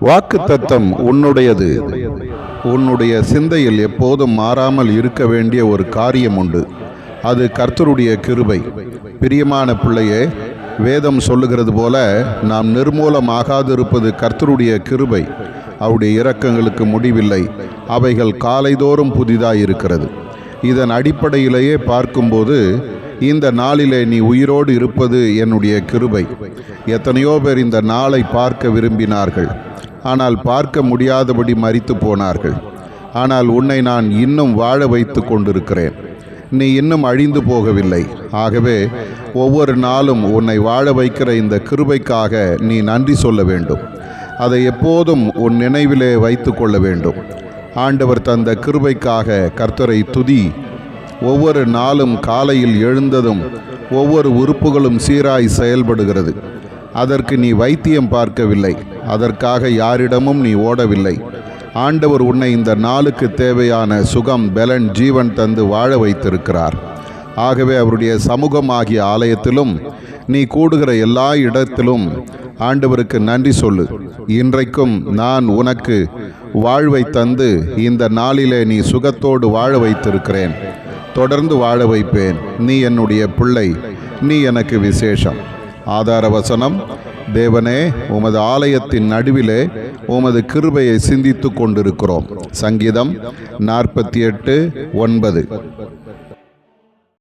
வாக்குத்தத்தம் உன்னுடையது. உன்னுடைய சிந்தையில் எப்போதும் மாறாமல் இருக்க வேண்டிய ஒரு காரியம் உண்டு. அது கர்த்தருடைய கிருபை. பிரியமான பிள்ளையே, வேதம் சொல்லுகிறது போல நாம் நிர்மூலமாகாதிருப்பது கர்த்தருடைய கிருபை. அவருடைய இரக்கங்களுக்கு முடிவில்லை. அவைகள் காலைதோறும் புதிதாயிருக்கிறது. இதன் அடிப்படையிலேயே பார்க்கும்போது இந்த நாளிலே நீ உயிரோடு இருப்பது என்னுடைய கிருபை. எத்தனையோ பேர் இந்த நாளை பார்க்க விரும்பினார்கள், ஆனால் பார்க்க முடியாதபடி மரித்து போனார்கள். ஆனால் உன்னை நான் இன்னும் வாழ வைத்து கொண்டிருக்கிறேன். நீ இன்னும் அழிந்து போகவில்லை. ஆகவே ஒவ்வொரு நாளும் உன்னை வாழ வைக்கிற இந்த கிருபைக்காக நீ நன்றி சொல்ல வேண்டும். அதை எப்போதும் உன் நினைவிலே வைத்து கொள்ள வேண்டும். ஆண்டவர் தந்த கிருபைக்காக கர்த்தரை துதி. ஒவ்வொரு நாளும் காலையில் எழுந்ததும் ஒவ்வொரு உறுப்புகளும் சீராய் செயல்படுகிறது. அதற்கு நீ வைத்தியம் பார்க்கவில்லை. அதற்காக யாரிடமும் நீ ஓடவில்லை. ஆண்டவர் உன்னை இந்த நாளுக்கு தேவையான சுகம், பலன், ஜீவன் தந்து வாழ வைத்திருக்கிறார். ஆகவே அவருடைய சமூகமாகிய ஆலயத்திலும் நீ கூடுகிற எல்லா இடத்திலும் ஆண்டவருக்கு நன்றி சொல்லு. இன்றைக்கும் நான் உனக்கு வாழ்வை தந்து இந்த நாளிலே நீ சுகத்தோடு வாழ வைத்திருக்கிறேன். தொடர்ந்து வாழ வைப்பேன். நீ என்னுடைய பிள்ளை. நீ எனக்கு விசேஷம். ஆதார வசனம்: தேவனே, உமது ஆலயத்தின் நடுவிலே உமது கிருபையை சிந்தித்து கொண்டிருக்கிறோம். சங்கீதம் 48:9.